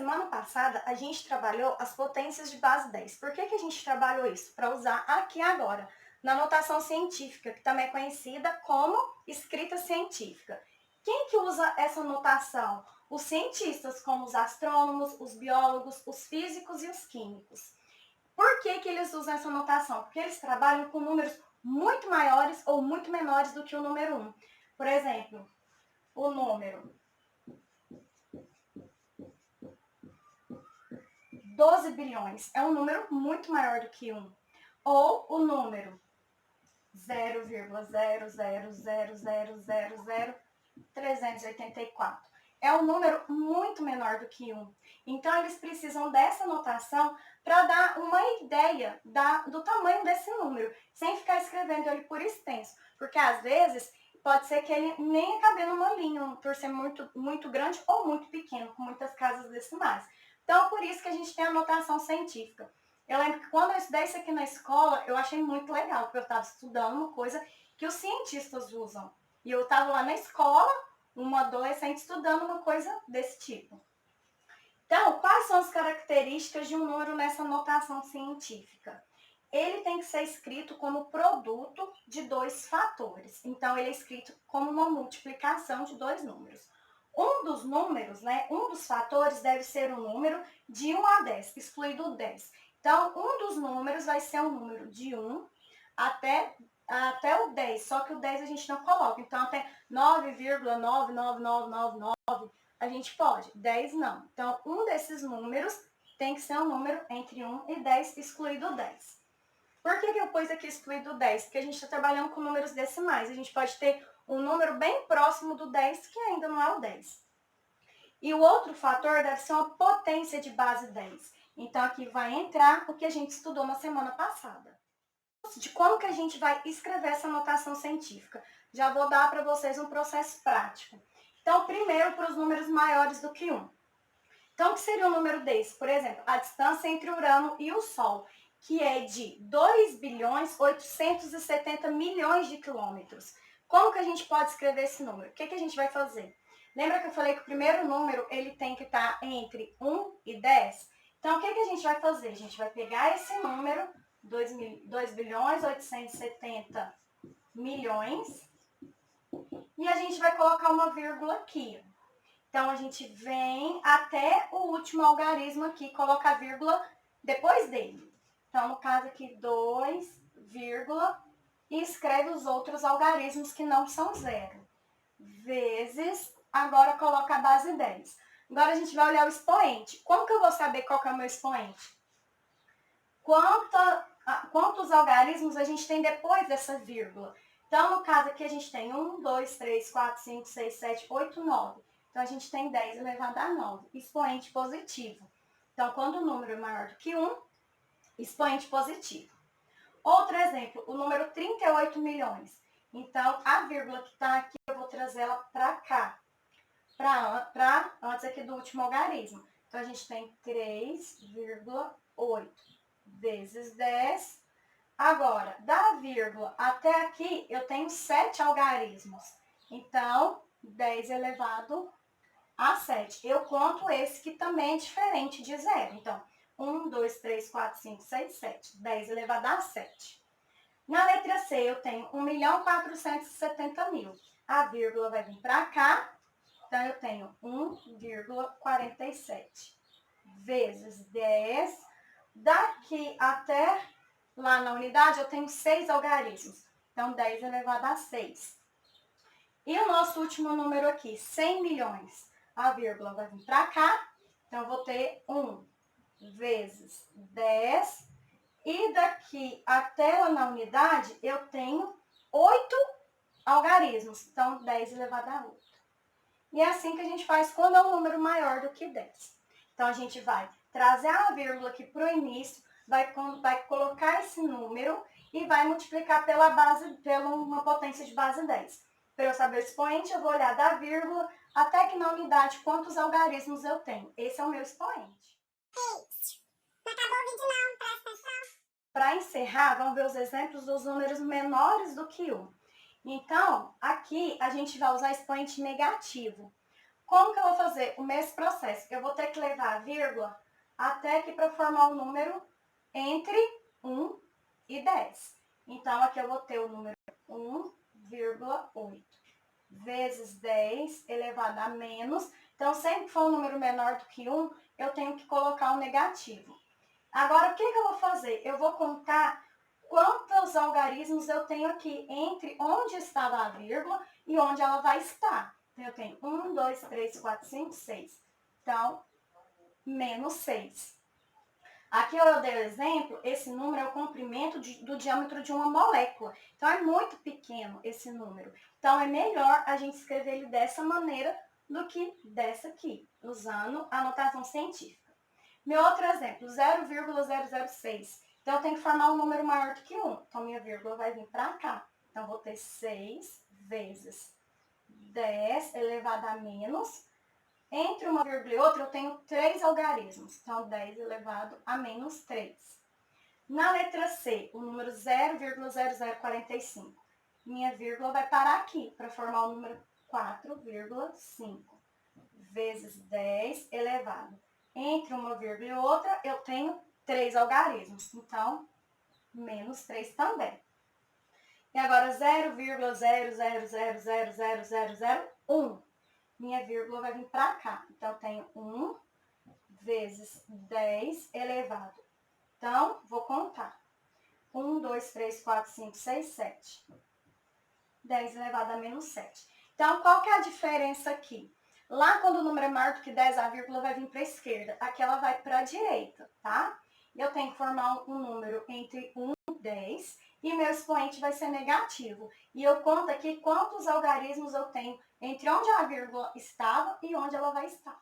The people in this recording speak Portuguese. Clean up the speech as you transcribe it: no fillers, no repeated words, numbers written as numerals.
semana passada, a gente trabalhou as potências de base 10. Por que a gente trabalhou isso? Para usar aqui agora, na notação científica, que também é conhecida como escrita científica. Quem que usa essa notação? Os cientistas, como os astrônomos, os biólogos, os físicos e os químicos. Por que eles usam essa notação? Porque eles trabalham com números muito maiores ou muito menores do que o número 1. Por exemplo, o número 12 bilhões é um número muito maior do que 1. Ou o número 0,000000384 é um número muito menor do que 1. Então, eles precisam dessa notação para dar uma ideia do tamanho desse número, sem ficar escrevendo ele por extenso. Porque, às vezes, pode ser que ele nem cabe numa linha, por ser muito grande ou muito pequeno, com muitas casas decimais. Então, por isso que a gente tem a notação científica. Eu lembro que quando eu estudei isso aqui na escola, eu achei muito legal, porque eu estava estudando uma coisa que os cientistas usam. E eu estava lá na escola, uma adolescente, estudando uma coisa desse tipo. Então, quais são as características de um número nessa notação científica? Ele tem que ser escrito como produto de dois fatores. Então, ele é escrito como uma multiplicação de dois números. Um dos números, um dos fatores deve ser um número de 1 a 10, excluído o 10. Então, um dos números vai ser um número de 1 até o 10, só que o 10 a gente não coloca. Então, até 9,99999 a gente pode, 10 não. Então, um desses números tem que ser um número entre 1 e 10, excluído o 10. Por que eu pus aqui excluído o 10? Porque a gente está trabalhando com números decimais. A gente pode ter um número bem próximo do 10, que ainda não é o 10. E o outro fator deve ser uma potência de base 10. Então, aqui vai entrar o que a gente estudou na semana passada. De como que a gente vai escrever essa notação científica. Já vou dar para vocês um processo prático. Então, primeiro para os números maiores do que 1. Então, o que seria um número desse? Por exemplo, a distância entre Urano e o Sol, que é de 2.870.000.000 de quilômetros. Como que a gente pode escrever esse número? O que a gente vai fazer? Lembra que eu falei que o primeiro número ele tem que estar entre 1 e 10? Então, o que a gente vai fazer? A gente vai pegar esse número, 2.870.000.000, e a gente vai colocar uma vírgula aqui. Então, a gente vem até o último algarismo aqui, coloca a vírgula depois dele. Então, no caso aqui, 2, vírgula, e escreve os outros algarismos que não são zero. Vezes, agora coloca a base 10. Agora, a gente vai olhar o expoente. Como que eu vou saber qual que é o meu expoente? Quantos algarismos a gente tem depois dessa vírgula? Então, no caso aqui, a gente tem 1, 2, 3, 4, 5, 6, 7, 8, 9. Então, a gente tem 10 elevado a 9, expoente positivo. Então, quando o número é maior do que 1, expoente positivo. Outro exemplo, o número 38 milhões. Então, a vírgula que está aqui, eu vou trazer ela para cá, para antes aqui do último algarismo. Então, a gente tem 3,8 vezes 10. Agora, da vírgula até aqui, eu tenho 7 algarismos. Então, 10 elevado a 7. Eu conto esse que também é diferente de zero. Então, 1, 2, 3, 4, 5, 6, 7. 10 elevado a 7. Na letra C, eu tenho 1.470.000. A vírgula vai vir para cá. Então, eu tenho 1,47 vezes 10. Daqui até lá na unidade, eu tenho 6 algarismos. Então, 10 elevado a 6. E o nosso último número aqui, 100 milhões. A vírgula vai vir para cá. Então, eu vou ter 1 vezes 10. E daqui até lá na unidade, eu tenho 8 algarismos. Então, 10 elevado a 8. E é assim que a gente faz quando é um número maior do que 10. Então, a gente vai trazer a vírgula aqui para o início, vai colocar esse número e vai multiplicar pela uma potência de base 10. Para eu saber o expoente, eu vou olhar da vírgula até que na unidade quantos algarismos eu tenho. Esse é o meu expoente. Não acabou o vídeo não, presta atenção. Para encerrar, vamos ver os exemplos dos números menores do que 1. Então, aqui a gente vai usar expoente negativo. Como que eu vou fazer o mesmo processo? Eu vou ter que levar a vírgula até aqui para formar um número entre 1 e 10. Então, aqui eu vou ter o número 1,8 vezes 10 elevado a menos. Então, sempre que for um número menor do que 1, eu tenho que colocar um negativo. Agora, o que eu vou fazer? Eu vou contar quantos algarismos eu tenho aqui entre onde estava a vírgula e onde ela vai estar. Então, eu tenho 1, 2, 3, 4, 5, 6. Então, menos 6. Aqui eu dei o exemplo, esse número é o comprimento do diâmetro de uma molécula. Então, é muito pequeno esse número. Então, é melhor a gente escrever ele dessa maneira do que dessa aqui, usando a notação científica. Meu outro exemplo, 0,006. Então, eu tenho que formar um número maior do que 1. Então, minha vírgula vai vir para cá. Então, vou ter 6 vezes 10 elevado a menos. Entre uma vírgula e outra, eu tenho 3 algarismos. Então, 10 elevado a menos 3. Na letra C, o número 0,0045. Minha vírgula vai parar aqui, para formar o número 4,5. Vezes 10 elevado. Entre uma vírgula e outra, eu tenho 3 algarismos. Então, menos 3 também. E agora, 0,000000001. Minha vírgula vai vir para cá. Então, eu tenho 1 vezes 10 elevado. Então, vou contar. 1, 2, 3, 4, 5, 6, 7. 10 elevado a menos 7. Então, qual que é a diferença aqui? Lá, quando o número é maior do que 10, a vírgula vai vir para a esquerda. Aqui ela vai para a direita, tá? E eu tenho que formar um número entre 1 e 10. E meu expoente vai ser negativo. E eu conto aqui quantos algarismos eu tenho entre onde a vírgula estava e onde ela vai estar.